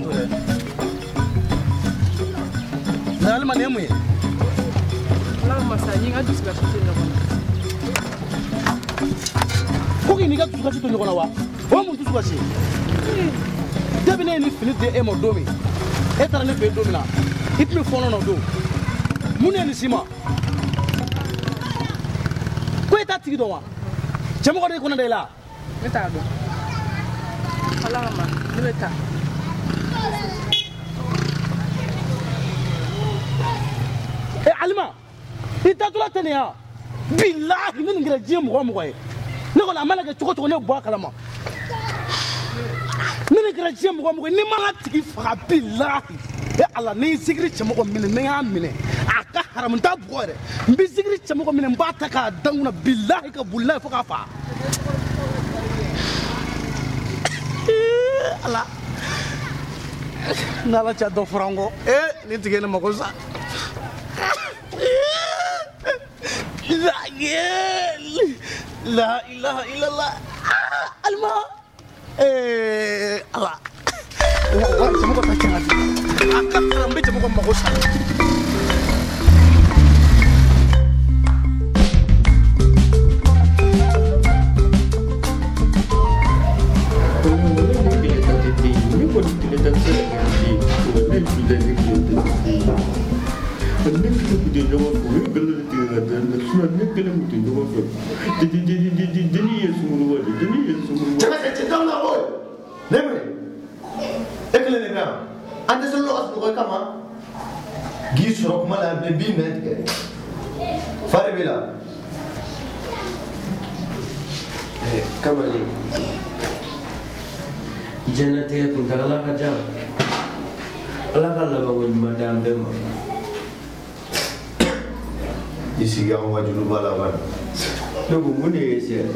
to dɛ na alima ne mu ye ala masa ɲi ka dusukasi to ɲɔgɔn na ko k'i n'i ka dusukasi to ɲɔgɔn na wa o mun dusukasi debi ne ye ni fini di e ma don min e taara ne fɛ yen don min na i tun bɛ fɔɔnɔ na o don mun ye nin si ma ko e t'a tigi dɔn wa cɛmɔgɔ de kɔnɔ da i la ne t'a dɔn ala kama ne bɛ taa Alima i taatɔla tɛ nin ya bilahi ne nin kɛra diɲɛ mɔgɔ o mɔgɔ ye ne kɔni a mana kɛ cogo o cogo ne bɔ a kalama ne nin kɛra diɲɛ mɔgɔ o mɔgɔ ye ni ma n ka tigi faga bilahi ala ni sigiri cɛmɔgɔ minɛ ne y'a minɛ a ka haramu n t'a bugɔ yɛrɛ n bɛ sigiri cɛmɔgɔ minɛ n b'a ta k'a da n kunna bilahi ka boli n'a ye fo k'a faga ala n'ala cɛ dɔ fɔra n kɔ nin tigi ye ne mako sa La ilaha illallah Alma Allah wah semoga tak jangan akan terambil semoga bagus Jannatnya pun kalah kajang. Allah kalau bangun madam dem. Isi yang wajib balawan. Lagu muni sih.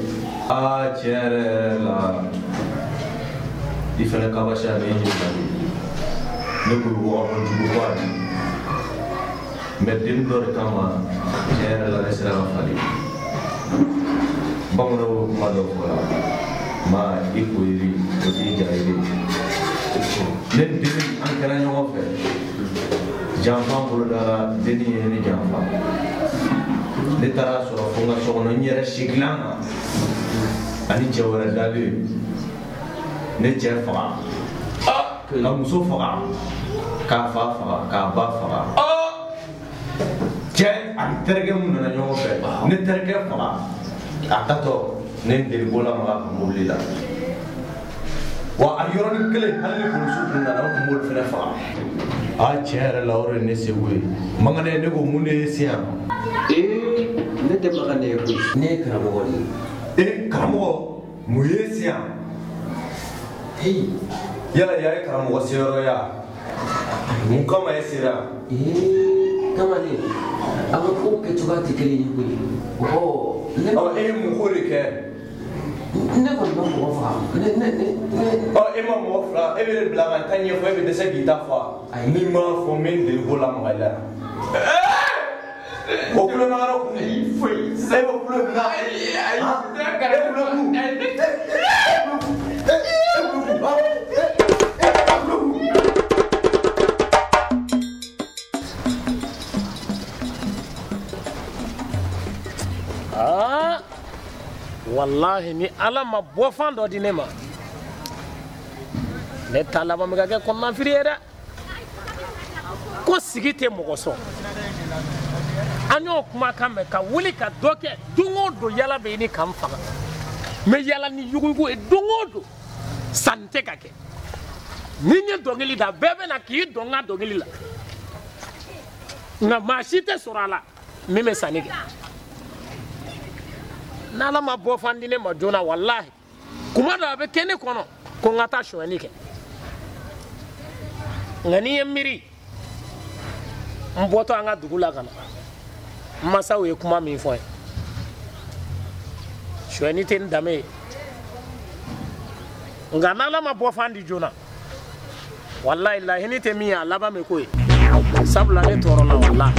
Acerela. Di sana kawasan ini juga. Lagu orang juga buat. Medin dor kama. Acerela resera fali. Bangun malu pula. Ma ikuiri, ikuti jahili. Nen dini angkara nyofe. Jampan berdara dini ini jampan. Netara sura funga sono nyere siglanga. Ani jawara dali. Ne jefa. La muso faga. Ka fa faga, ka ba faga. Je an terge mun na nyofe. Ne terge faga. Atato nen diri bola maga kumulila wa ayoron kele halli kursu na na kumul fena fa a chere laure ne sewe mangane ne go munne siam ne de magane ko ne karamo ni karamo muye siam hey yala ya karamo sero ya mun kama esira kama ni aba ko ke tuga tikeli ni ko mu khori ke ne ko ma mo fa ne ma mo fra be bla ma tanye fo be de sa gita fa ni ma fo men de bola ma la o kulo ma ro ni foi sai o kulo na ai ka kulo wallahi ni ala ma bofan do di ne ma ne tala ba mi ga ko na firiere ko sigite mo ko so anyo kuma kan me ka wuli ka doke dungo do yala be ni kan faga me yala ni yugo e dungo do sante ka ke ni nye dongeli da bebe na ki donga dongeli la na mashite surala mi me sanige nala ma bo fandine ma jona wallahi kuma da be kene kono ko ngata shwani ke ngani yemiri mboto anga dugula kana masa we kuma mi fo shwani ten dame ngana la ma bo fandi jona wallahi la hini te mi ya laba me koy sabla ne toro na wallahi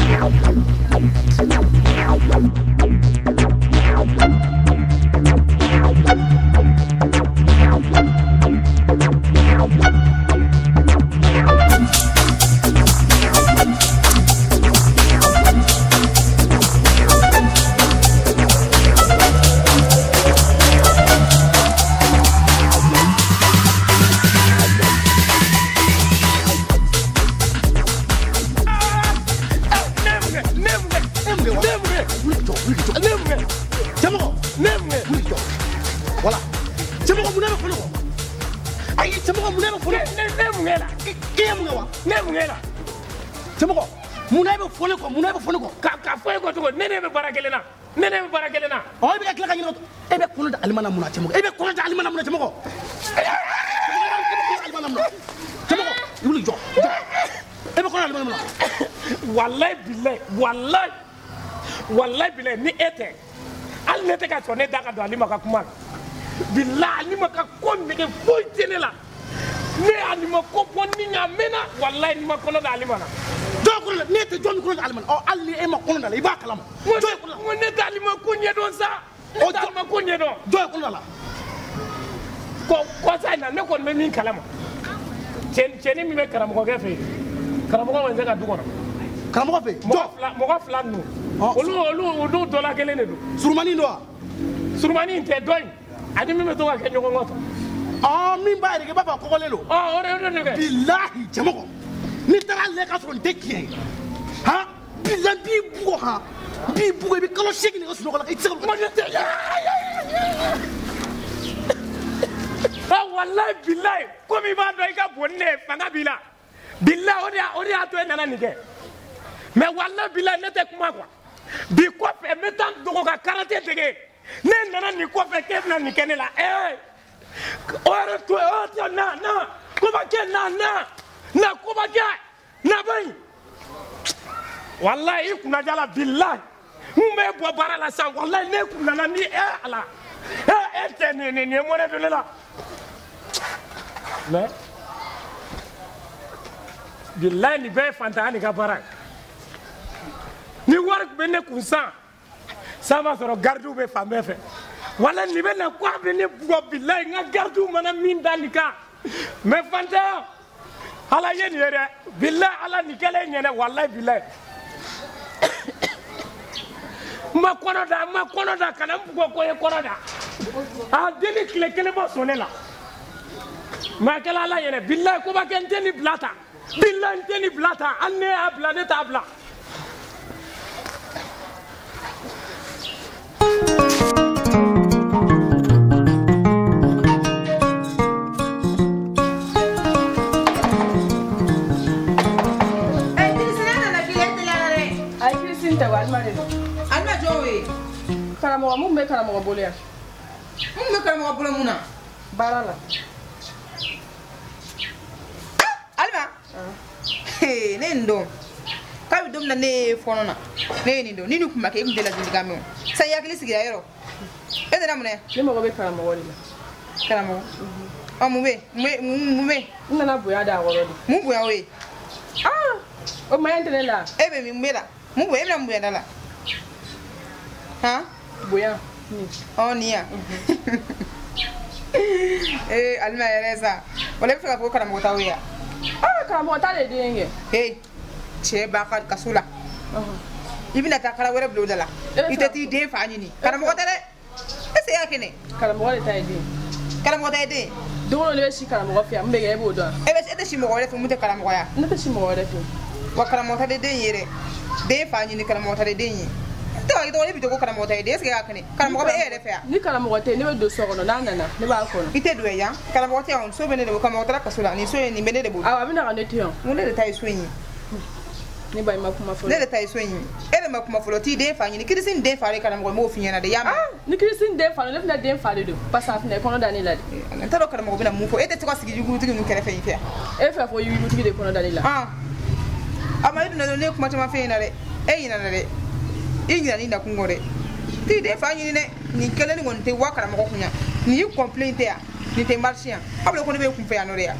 munɛ bɛ fɔlɔ ne mun kɛra k'e mun kɛ wa ne mun kɛra cɛmɔgɔ munɛ bɛ fɔlɔ kɔ munɛ bɛ fɔlɔ kɔ ka fɔ e ko cogo ne bɛ baara kelen na ne bɛ baara kelen na ɔ e bɛ ka tila ka ɲininka e bɛ kɔnɔ da alimana mun na cɛmɔgɔ e bɛ kɔnɔ da alimana mun na cɛmɔgɔ cɛmɔgɔ i wuli jɔ e bɛ kɔnɔ da alimana mun na wallahi billahi ni e tɛ hali ne tɛ ka sɔn ne da ka don Alima ka kuma la billahi Alima ka ko nege foyi tɛ ne la ne Alima ko fɔ ni ɲa mɛnna wallahi ni ma kɔnɔ da Alima na jɔn kɔnɔ da ne tɛ jɔn kɔnɔ da alimana ɔ hali ni e ma kɔnɔ da la i b'a kalama ne tɛ Alima ko ɲɛdɔn sa ne tɛ Alima ko ɲɛdɔn jɔn kɔnɔ da la kɔsa in na ne kɔni bɛ min kalama cɛnin min bɛ karamɔgɔkɛ fɛ yen karamɔgɔ ma se ka du kɔnɔ karamɔgɔ fɛ yen mɔgɔ fila ninnu olu dɔ la kelen de don surumani don wa surumani in tɛ dɔ in ani min bɛ to ka kɛ ɲɔgɔn kɔ ɔ min b'a yɛrɛ kɛ i b'a fɔ a kɔgɔlen don o de kɛ bilahi cɛmɔgɔ n'i taara ale ka sɔrɔ nin tɛ tiɲɛ ye han bilahi b'i bugɔ han b'i bugɔ i bɛ kalo 8 de ka sunɔgɔ la i tɛ se ka ne tɛ wallahi billahi komi i b'a dɔn i ka bon ni ne ye fanga b'i la billahi o de y'a to e nana nin kɛ mais wallahi billahi ne tɛ kuma quoi bi kɔfɛ n bɛ taa n dogo ka karate dege ne nana nin kɔfɛ k'e bɛna nin kɛ ne la o yɛrɛ to yen o tɛ na Kobakɛ na Kobakɛ na bɛyi wallahi i kunna jala billahi n bɛ bɔ baara la sisan wallahi ne kun nana ni ala e tɛ nin ye mɔnɛ don ne la mais billahi nin bɛɛ ye fantanya nin ka baara ye ni wari tun bɛ ne kun san b'a sɔrɔ gardiw bɛ fan bɛɛ fɛ wala nin bɛ na ko a bɛ ne bugɔ billahi n ka gardiw mana min da nin kan mais fantanya ala ye nin ye dɛ billahi ala nin kɛlen ɲɛ dɛ wallahi billahi n ma kɔnɔ da kana n bugɔ ko ye kɔnɔ da a deni tile kelen ma sɔn ne la mais a kɛla ala ye dɛ billahi Kobakɛ n tɛ nin bila tan billahi n tɛ nin bila tan hali ne y'a bila ne t'a bila karamɔgɔ mun bɛ karamɔgɔ bolo yan mun bɛ karamɔgɔ bolo mun na baara la Alima ne nin dɔn k'a bɛ don min na ne ye fɔɔnɔ na ne ye nin dɔn ni nin kun ma kɛ e tun tɛ ladilikan mɛn o san i hakili sigira yɔrɔ e nana mun ne mago bɛ karamɔgɔ de la karamɔgɔ ɔ mun bɛ yen n nana bonya da a wɔrɔ de mun bonya o ye o maɲɛ tɛ ne la e bɛ mun bɛ la mun bonya e bɛna mun bonya da la han bonya ɔ nin yan Alima yɛrɛ sa wala i bɛ fɛ ka fɔ ko karamɔgɔ t'aw ye yan karamɔgɔ ta de den kɛ cɛ b'a ka kaso la i bɛna taa kala wɛrɛ bila o da la i tɛ t'i den fa ɲini karamɔgɔ tɛ dɛ est-ce que i y'a kɛnɛ karamɔgɔ de ta ye den karamɔgɔ ta ye den don o don ne bɛ si karamɔgɔ fɛ yan mun bɛ kɛ e b'o dɔn e tɛ si mɔgɔ wɛrɛ fɛ mun tɛ karamɔgɔya ne tɛ si mɔgɔ wɛrɛ fɛ wa karamɔgɔ ta de den ye dɛ den fa ɲini karamɔgɔ ta de den ye i tɔgɔ bɛ to ko karamɔgɔ ta ye den est-ce que i y'a kɛnɛ karamɔgɔ bɛ e yɛrɛ fɛ yan ni karamɔgɔ tɛ ne bɛ don so kɔnɔ n'a nana ne b'a kɔnɔ i tɛ don yan karamɔgɔ tɛ yan so bɛ ne de bolo karamɔgɔ taara kaso la nin so in nin bɛ ne de bolo awɔ a bɛ na ka ne to yan mun ne de ta ye so in ye ne ba i ma kuma fɔlɔ ne de ta ye so in ye e de ma kuma fɔlɔ t'i den fa ɲini kirisi nin den fa de karamɔgɔ n b'o f'i ɲɛna de y'a mɛn ni kirisi nin den fa don ne fana den fa de don parce que a fana kɔnɔ da ne la de n t'a dɔn karamɔgɔ bɛna mun fɔ e tɛ to ka sigi yugutigi ninnu kɛrɛfɛ yen fɛ yan e fɛ fɔ yugutigi de kɔnɔ da ne la a ma e dun ne ye kuma caman fɛ yen na dɛ e ɲinana dɛ i ɲinana i nakun kɔ dɛ t'i den fa ɲini dɛ nin kelen nin kɔni tɛ wa karamɔgɔ kun yan nin y'i complain tɛ yan nin tɛ marché yan aw bɛ ko ne bɛ kun fɛ yan nɔ de yan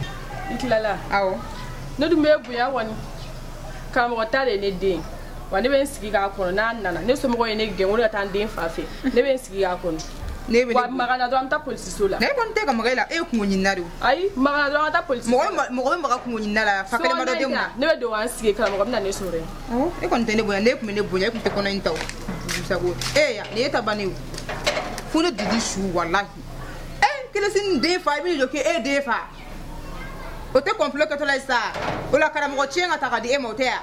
i tilala awɔ ne dun bɛ bonya kɔni karamɔgɔ ta de ye ne den wa ne bɛ n sigi k'a kɔnɔ n'a nana ne somɔgɔw ye ne gɛn ko ne ka taa n den fa fɛ ne bɛ n sigi k'a kɔnɔ wa maga na dɔrɔn an bɛ taa polisiso la ne kɔni tɛ ka maga i la e ye kungo ɲinina de o ayi maga na dɔrɔn an bɛ taa polisiso la mɔgɔ bɛ maga kungo ɲinina la fa kelen ma dɔ denw na ne bɛ don an sigi karamɔgɔ bɛ na ne sɔrɔ yen e kɔni tɛ ne bonya ne tun bɛ ne bonya e tun tɛ kɔnɔ in ta o sago nin ye ta bannen o fo ne didi su walahi kirisi nin den fa i bɛ jɔ k'e den fa o tɛ complot kɛtɔla ye sa o la karamɔgɔ tiɲɛ ka ta ka di e ma o tɛ yan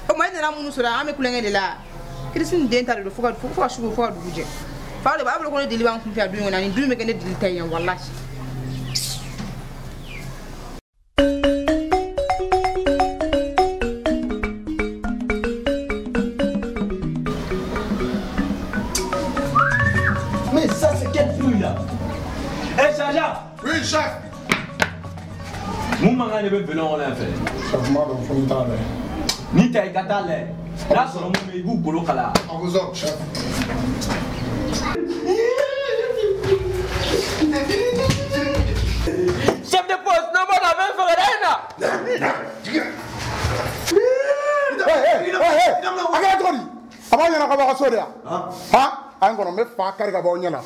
o ma e nana minnu sɔrɔ an bɛ kulonkɛ de la kirisi nin den ta de don fo ka sugu fo ka dugu jɛ fa de b'a bolo ko ne deli b'an kun fɛ a du in kɔnɔ ani du in bɛ kɛ ne deli ta ye yan walahi ɲɔgɔn na fɛ Changement de fond dans l'air. ni ta i ka taa lɛ n'a sɔrɔ mun bɛ i b'u bolo kalaya Abusor, chef. chef de poste n'o ma na fɛn fɛn wɛrɛ ye na A kɛra cogo di? A b'aw ɲɛna k'a b'aw ka so de yan? Han? A ye n kɔnɔ, n bɛ fa kari ka bɔ aw ɲɛna.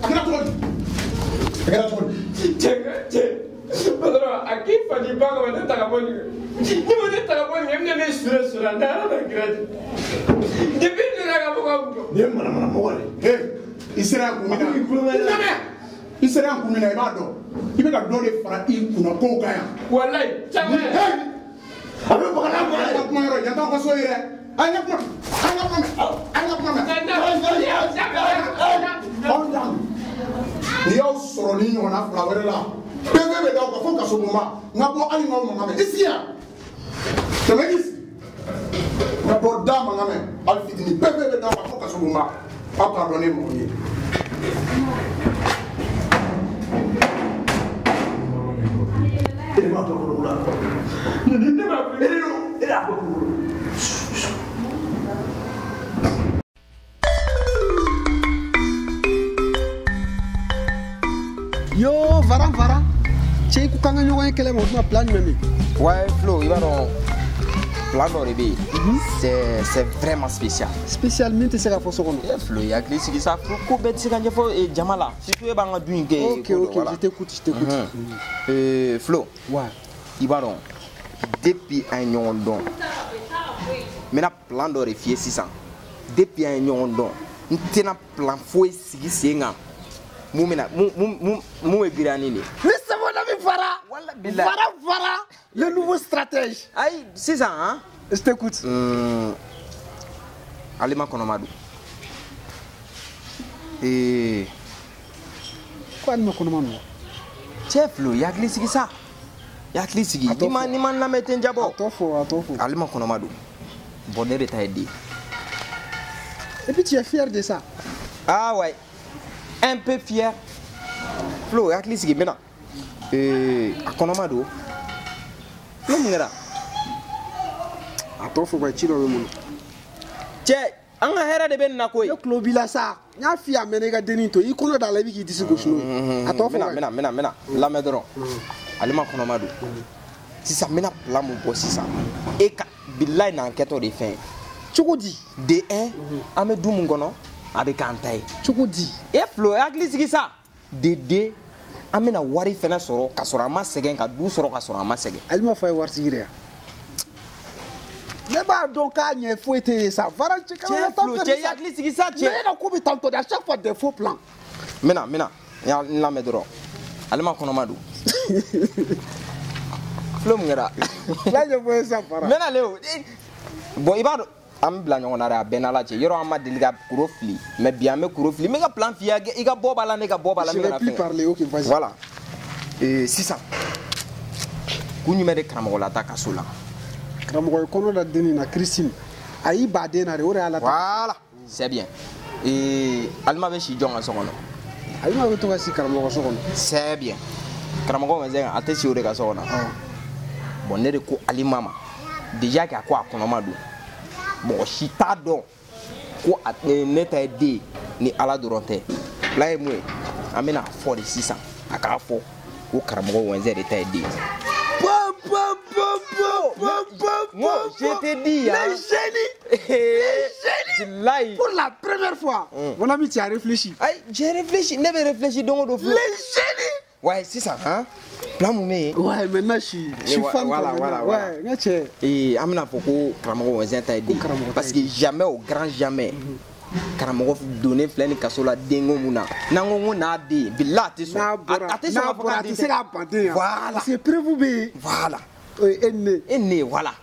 A kɛra cogo di? A kɛra cogo di? Cɛ patron a k'i faji ba kama ne ta ka bɔ nin ni ma ne ta ka bɔ nin ne ne sura n'a yɛrɛ na gira de depuis ne yɛrɛ ka bɔ ka bɔ Nin ye manamana mɔgɔ de ye. I sera yan kun min na. I sera yan kun min na i b'a dɔn. I bɛ ka dɔ de fara i kunna kow kan yan. walayi caman A bɛ baga n'a bɔra ka kuma yɔrɔ yan t'aw ka so ye dɛ. A ye kuma mɛn. A ye kuma mɛn. A ye kuma mɛn. N'i y'aw sɔrɔ ni ɲɔgɔnna fila wɛrɛ la PV bɛ d'aw kan fo kaso bon ma n ka bɔ hali n'aw mankan mɛn i sigi yan tɛmɛ k'i sigi n ka bɔ da mankan mɛn hali fitinin PV bɛ d'aw kan fo kaso bon ma aw k'a dɔn ne ye mɔgɔ ye. E de b'a to kɔnɔ la ne b'a fɔ e de don e y'a fɔ. Yo, Vara. Chez Koukanga Nyoran Kelem, on a plan même. Ouais, Flo, il va dans plan d'orébé. C'est vraiment spécial. Spécialement, c'est la force qu'on a. Flo, il y a que les ça. Flo, bête, c'est quand il faut et Jamala. Si tu es dans le doing, ok, je t'écoute. Flo, ouais. Il va dans depuis un yon don. Mais la plan d'orébé 600. Depuis un yon don. Nous tenons plan fouet si c'est un. Moumena, mou est granini. Mais c'est mon ami Vara. Vara, le nouveau stratège. Aïe, c'est ça, hein? Je t'écoute. Alima Konomadou. Et. Quoi, Alima Konomadou? Chef, il y a glissé ça. Il y a glissé. Il m'a la mettre un jabot. Attends. Alima Konomadou. Bonheur est aidé. Et puis tu es fier de ça? Ah ouais. Un peu fier. Flo, il y a glissé maintenant. À Konomadou. Flo, m'gara. Attends, faut pas tirer le monde. Che, on a heré de ben nakoi. Le club il a ça. Il y a fille à mener Denito. Il connaît dans la vie qui dit ce que je veux. Attends, faut pas. Maintenant. La medron. Alima Konomadou. Si ça mena la mon boss ça. Et ka billahi na enquête de fin. Chokodi. D1 Amedou Mungono avec Antai. Chokodi. Et Flo, agli ça. D2 amena wari fena soro ka soro ma segen ka du soro ka soro ma segen. Alima fa war sigire. Ne ba donc a nye fouetter ça. Vara cheka. Flo, tu agli sigi ça. Mais na ko bi tanto à chaque fois des faux plans. Maintenant. Ya la medron. Alima Konomadou. Flo m'gara. Là je vois ça para. Maintenant Léo. Bon, il va am bla ɲɔgɔn na dɛ a bɛɛ n'ala cɛ yɔrɔ an ma deli ka kuro fili mais bi an bɛ kuro fili n bɛ ka plan f'i ye i ka bɔ b'a la ne ka bɔ b'a la n bɛ ka fɛngɛ voilà sisan kun jumɛn de karamɔgɔ la ta kaso la karamɔgɔ ye kɔnɔ da denni na Christine a y'i ba den na de o de y'a la ta voilà c'est bien Alima bɛ si jɔn ka so kɔnɔ Alima bɛ to ka si karamɔgɔ so kɔnɔ c'est bien karamɔgɔ mɛnsɛn a tɛ si o de ka so kɔnɔ bon ne de ko Alima ma déjà k'a ko a kɔnɔma don mɔgɔ si t'a dɔn ko ne ta ye den ni ala dɔrɔn tɛ fila ye mun ye an bɛna fɔ de sisan a k'a fɔ ko karamɔgɔ wɛnzɛn de ta ye den je te dis les génies pour la première fois mon ami tu as réfléchi j'ai réfléchi ne bɛ réfléchi don o don les génies ouais sisan hein plan mun bɛ yen ouais maintenant je suis fan voilà ouais n ka cɛ an bɛna fɔ ko karamɔgɔ wɛnzɛn ta ye den parce que jamais au grand jamais karamɔgɔ donnen filɛ ni kaso la denko mun na n'an ko ko n'a den bila a tɛ sɔn a tɛ sɔn ka fɔ k'a den tɛ a tɛ se k'a ban den yan voilà parce que preuve bɛ yen voilà e ne voilà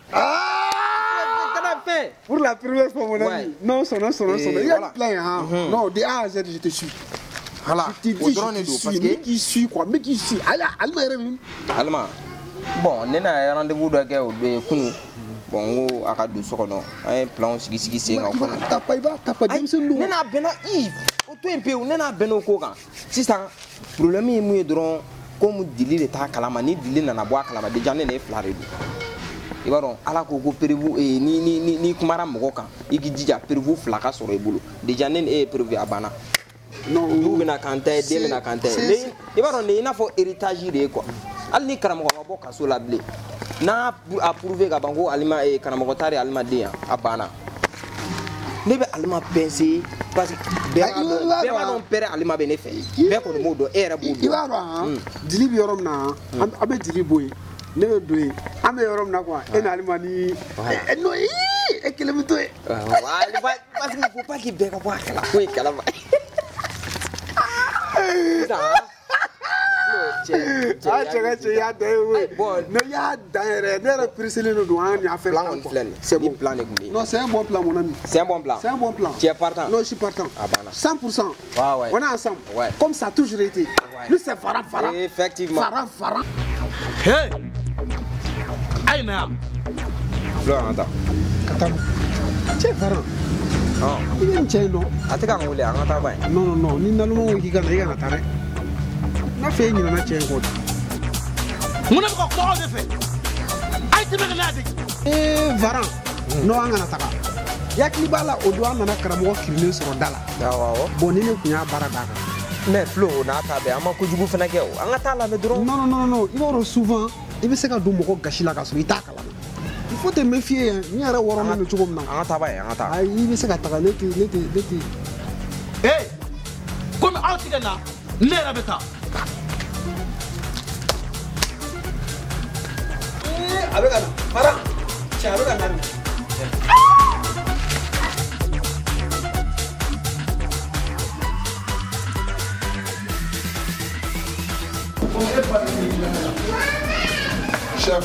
pour la première fois mon ami non son il y a plein hein non de A à Z je te suis voilà o dɔrɔn de don parce que mec qui suit quoi mec qui suit Alima yɛrɛ min Alima bon ne n'a rendez-vous dɔ kɛ o kunu bon n ko a ka don so kɔnɔ an ye plan sigi sen kan o kɔnɔ tapa denmisɛnnin don ne n'a bɛnna o to yen pewu ne n'a bɛnna o ko kan sisan problème ye mun ye dɔrɔn comme dili de t'a kalama ni dili nana bɔ a kalama déjà ne ne fila de don i b'a dɔn ala ko ko prévu ni kumara mɔgɔ kan i k'i jija prévu fila ka sɔrɔ i bolo déjà ne ni e ye prévu a banna du bɛna kan ta ye den bɛna kan ta ye i b'a dɔn nin i n'a fɔ héritage de ye quoi hali ni karamɔgɔ ma bɔ kaso la bilen n'a a prouvé ka ban ko alima karamɔgɔ ta de ye alima den a banna ne bɛ alima penser parce que bɛɛ b'a dɔn père alima bɛ ne fɛ bɛɛ kɔni b'o dɔn e yɛrɛ b'o dɔn i b'a dɔn dili bɛ yɔrɔ min na an bɛ dili bɔ yen ne bɛ don yen an bɛ yɔrɔ min na quoi e ni alima ni non e kelen bɛ to yen parce que il faut pas que bɛɛ ka bɔ a kala ko ye kalama cɛ y'a dan ye koyi ne y'a dan yɛrɛ ne yɛrɛ pereselen de don an y'a fait plan kɔni filɛ nin c'est bon plan de kun bɛ yen non c'est un bon plan mon ami c'est un bon plan c'est un bon plan tu es partant non je suis partant 100% ouais on est ensemble comme ça a toujours été lui c'est Faran effectivement Faran hey ayi na yan Fleur an ta kata cɛ Faran i bɛ nin cɛ in dɔn a tɛ k'an wele an ka taa ba ye non ni naloma ko k'i ka na i kana taa dɛ n'a fɛ e ɲinana cɛ in kɔ de mun ne bɛ ka kuma aw de fɛ a ye tɛmɛ ka n'a dege Varan non an kana taga i hakili b'a la o don an nana karamɔgɔ kirilen sɔrɔ da la bon ni ne tun y'a baara d'a kan mais Flo o n'a ta bɛɛ an ma kojugu fana kɛ o an ka taa lamɛn dɔrɔn non i b'a dɔn souvent i bɛ se ka don mɔgɔ gasi la ka sɔrɔ i t'a kalama il faut te méfier hein ni yɛrɛ wɔrɔnen don cogo min na an ka taa ba ye an ka taa ayi i bɛ se ka taga ne tɛ komi aw tigɛ na ne yɛrɛ bɛ taa a bɛ ka na Faran cɛ a bɛ ka na chef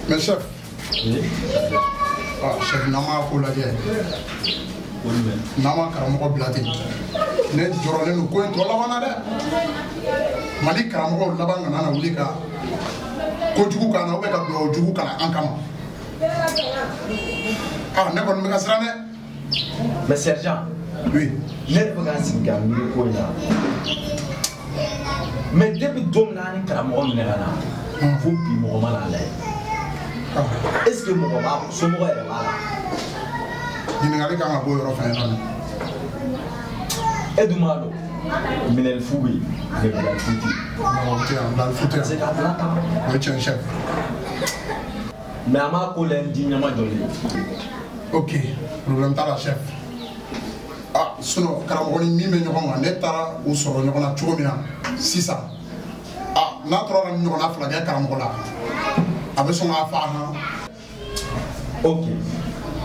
mais chef chef n'an m'a ko lajɛ n'an ma karamɔgɔ bila ten ne jɔrɔlen don ko in tɔ laban na dɛ mali karamɔgɔw laban kana na wuli ka kojugu k'an na ou bien ka dugawu jugu kana an kama ne kɔni bɛ ka siran dɛ mais sergent oui ne yɛrɛ bɛ ka sigi ka miiri ko in na mais depuis don min na ni karamɔgɔ minɛ ka na fo bi mɔgɔ ma na lajɛ est ce que mɔgɔ b'a somɔgɔ yɛrɛ b'a la ɲininkali kan ka bɔ yɔrɔ fɛnɛ na e dun b'a dɔn minɛli fu bɛ yen mais bilali fu tɛ yen bilali fu tɛ se ka bila tan o ye tiɲɛ chef mais a m'a ko la di ɲɛma jɔlen ok problème t'a la chef sinon karamɔgɔ ni min bɛ ɲɔgɔn kan ne taara u sɔrɔ ɲɔgɔn na cogo min na sisan n'a tora ni ɲɔgɔnna fila kɛ karamɔgɔ la a bɛ sɔn k'a fa han ok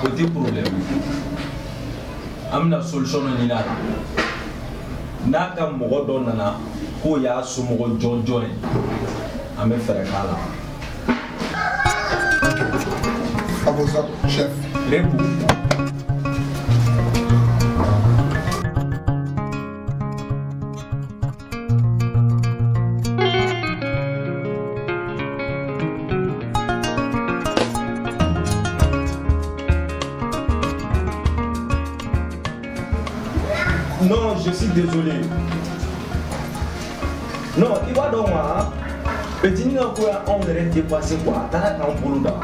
o tɛ problème an bɛna solution dɔ ɲini a la n'a ka mɔgɔ dɔ nana k'o y'a somɔgɔ jɔnjɔn ye an bɛ fɛɛrɛ k'a la a bɔ sa chef repu Non, je suis désolé. Non, il va donc moi. Petit nous on est dépassé quoi. Taraka en boulot là.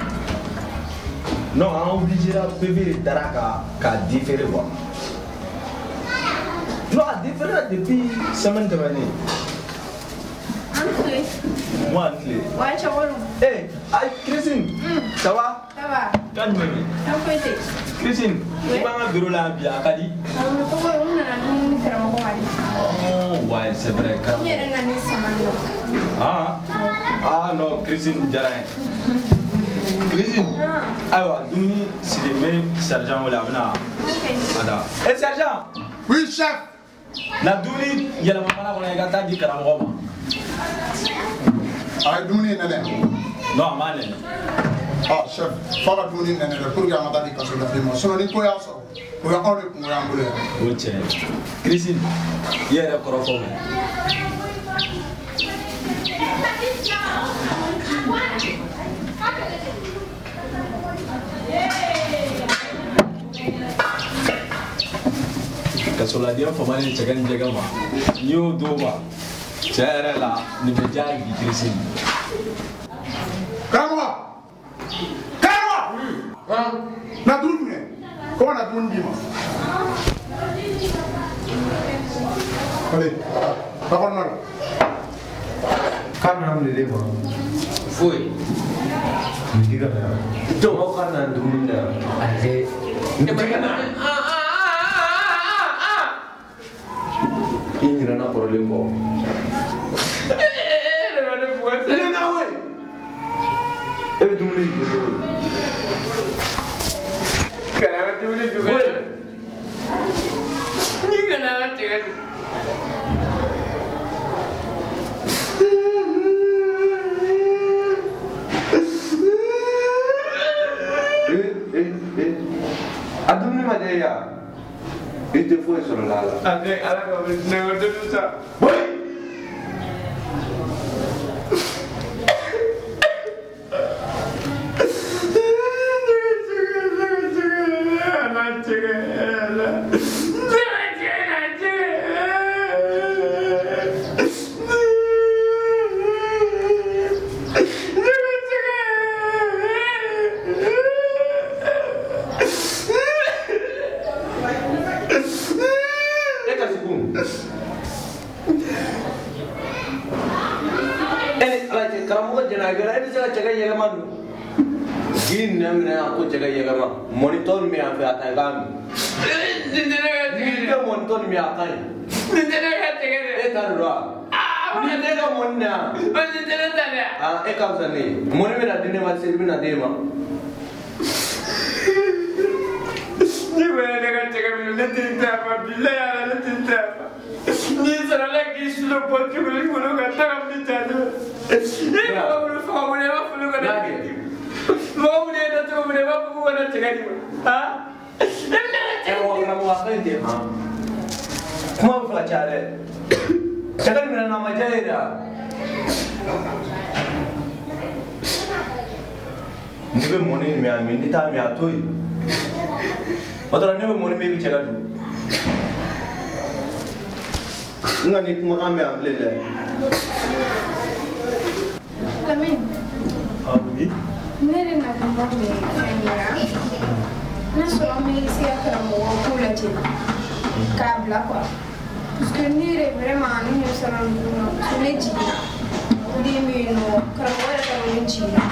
Non, on obligé à payer Taraka qu'à différer quoi. Non, à différer depuis semaine de l'année. Entrée. Moi, entrée. Ouais, tu vois. Eh, Christine, ça va? Ça va. Quand même. Ça va été. Christine, tu vas au bureau là, bien, Kadi? Oh, ouais, c'est vrai. Ah non, Christine, Jarain. Christine, alors, nous, c'est le même sergent ou la vena. Eh, sergent? Oui, chef. La douli, il y a la maman qui a gâté du caramel. Ah, douli, nene. Non, mané. Ah, chef, faut que douli, nene, pour que la maman casse la démo. Sinon, il faut y aller. Pour qu'on le pour l'ambuler. Ok. Christine, il y a le corps. ka sɔrɔladenya fama ni cɛ ka ni jɛgɛ ma n'i y'o d'o ma cɛ yɛrɛ la nin bɛ diya gitirisi ye. karamɔgɔ na dumuni minɛ ko ka na dumuni d'i ma. allez ba kɔnɔna la. k'a bɛna mun de d'e ma. foyi. nin di ka na yan. jɔnw ka na dumuni na yan. ayi ne ba ka na. i ɲinɛna kɔrɔlen kɔ. e bɛ dumuni di cogo di. kana dumuni cogo di. ni kana tigɛ di. a dumuni ma diya yan. i tɛ foyi sɔrɔ la la. a tɛ ala ka wele ne ko dumuni sa. monitor mi a fɛ a ta i k'a min. nin tɛ ne ka tigɛ n'i tɛ monitor min a ka ɲi. nin tɛ ne ka tigɛ dɛ. e t'a dɔn wa. nin tɛ ka mɔni na yan. nin tɛ ne ta dɛ. e ka fisa ne ye mɔni bɛna di ne ma seli bɛna di e ma. ni bɛna ne ka tigɛ minɛ ne tɛ n ta fa bilayi ala ne tɛ n ta fa. n'i sɔrɔla k'i sulo bɔ cogo ni kɔnɔ ka taga min ta dɛ. e mɔgɔ minnu faga mun ye e b'a fɔ olu ka na tigɛ di. mɔgɔ minnu ye ne cogo min na e b'a fɔ k'u ka na tigɛ di ma. karamɔgɔ a ka ɲi ten han. kuma bɛ fɛ ka caya dɛ. cɛkɛ minɛ na a ma diya e ye dɛ. ne bɛ mɔni min a min n'i t'a min a to yen. o dɔrɔn ne bɛ mɔni min i bɛ cɛ ka dun. n ka nin kumakan bɛ yan bilen dɛ. Lamine. oui. Ne yɛrɛ na kuma bɛ fɛn ye wa. n'a sɔrɔ an bɛ se ka karamɔgɔ ko lajɛ k'a bila quoi parce que ne yɛrɛ vraiment ne ɲɛ sera ninnu ma ne jiginna den bɛ yen nɔ karamɔgɔ yɛrɛ ka ne jiginna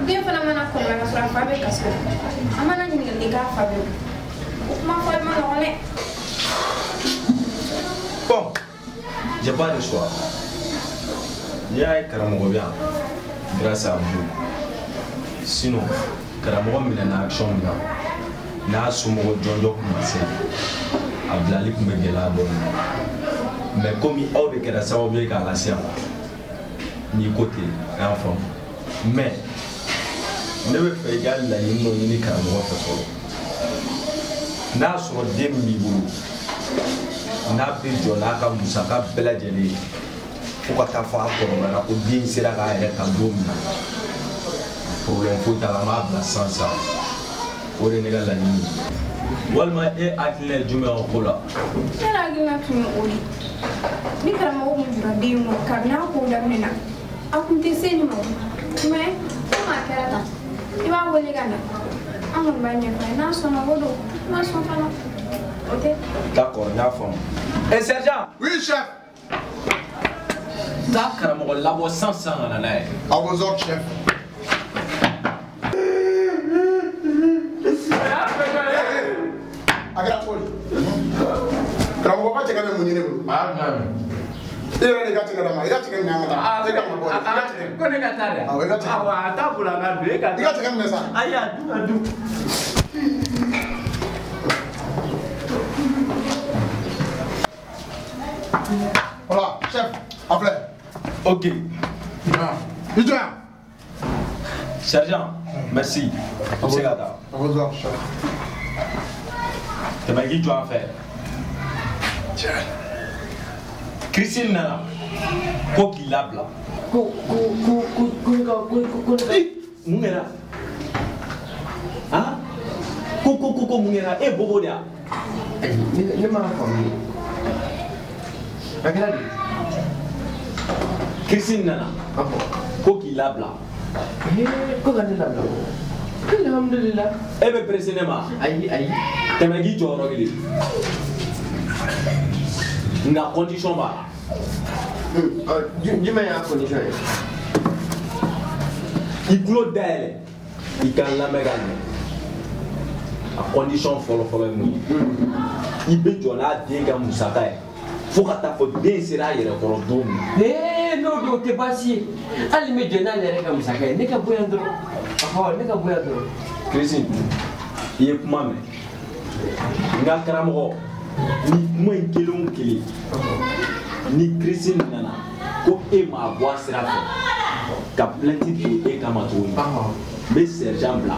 den fana mana kɔrɔla ka sɔrɔ a fa bɛ kasi la an mana ɲininkali k'a fa bɛ o kuma fɔli ma nɔgɔn dɛ. Bon, j'ai pas de choix. Il y a un karamɔgɔ bɛ yan grâce à vous. Sinon karamɔgɔ minɛna action min na n'a somɔgɔ jɔnjɔ tun ma se a bilali tun bɛ gɛlɛya dɔɔnin mais komi aw de kɛra sababu ye k'a lase yan n'i ko ten a y'a faamu mais ne bɛ fɛ i ka laɲini dɔ ɲini karamɔgɔ fɛ fɔlɔ n'a sɔrɔ den min b'i bolo n'a bɛ jɔ n'a ka musaka bɛɛ lajɛlen ye fo ka taa fɔ a kɔrɔbayara ko den sera k'a yɛrɛ ta don min na problème foyi t'a la an b'a bila san san o de ye ne ka laɲini ye walima e hakilina ye jumɛn o ko la. ne yɛrɛ hakilina tun ye o ye ni karamɔgɔ tun jura den kɔ kabini a kow daminɛ na a tun tɛ se nin ma mais komi a kɛra tan i b'a wele ka na an kɔni b'a ɲɛfɔ a ye n'a sɔnna o don n'a sɔn fana o tɛ. d'accord n y'a faamu. sergent. oui chef. taa karamɔgɔ labɔ sisan ka na n'a ye. à vos ordres chef. Agak pun. Kamu apa cakap dengan munyi ni bro? Iya ni kata cakap nama. Iya cakap dengan nama. Cakap nama boleh. Kau ni kata ada. Awak kata. Awak tak pulang kan? Iya kata. Iya cakap dengan saya. Ayah, aduh. Voilà, chef. Appelez. Ok. Itu. Sergent, merci. C'est là. À vos ordres chef. Tɛmɛ k'i jɔ an fɛ. Christine nana ko k'i labila. Ko mun kɛra? Han? Ko mun kɛra? E bobo de ya? ne m'a faamu a kɛra di Christine nana ko k'i labila ko ka ne labila alhamdulillah e bɛ pressé ne ma ayi tɛmɛ k'i jɔyɔrɔ kelen nka condition b'a la jumɛn y'a condition ye i tulo dayɛlɛ i ka lamɛn ka ɲɛ a condition fɔlɔfɔlɔ ye mun ye i bɛ jɔ n'a den ka musaka ye fo ka taa fɔ den sera a yɛrɛ kɔrɔ don min n'o don o tɛ baasi ye hali n bɛ jɔ n'ale yɛrɛ ka musaka ye ne ka bɔ yan dɔrɔn ne ka bɔ yan dɔrɔn Christine i ye kuma mɛn nka karamɔgɔ ni kuma in kelen o kelen ni Christine nana ko e m'a bɔ a sira fɛ ka plainte don e kama tuguni n bɛ sergent bila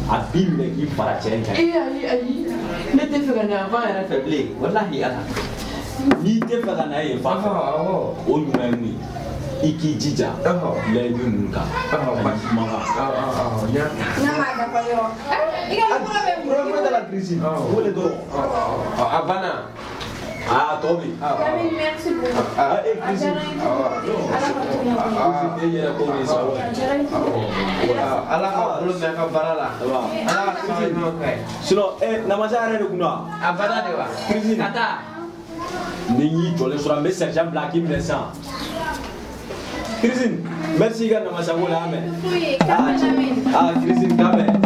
a b'i minɛ k'i fara cɛ in kan ayi ne tɛ fɛ ka na yan fan yɛrɛ fɛ bilen walahi ala n'i tɛ fɛ ka na yen fan fɛ o ɲuman ye mun ye i k'i jija layidu ninnu kan ani kumakan wele dɔrɔn a banna tɔ bɛ Christine e yɛrɛ ko min sa ala ka bolo mɛn ka baara la ala ka sɔrɔ ɲɔgɔn ka ye sinon namasa yɛrɛ de kun don a banna de wa Christine ka taa ni y'i jɔlen sɔrɔ n bɛ sergent bila k'i minɛ sisan Christine merci i ka namasa ko la an mɛn Christine k'a mɛn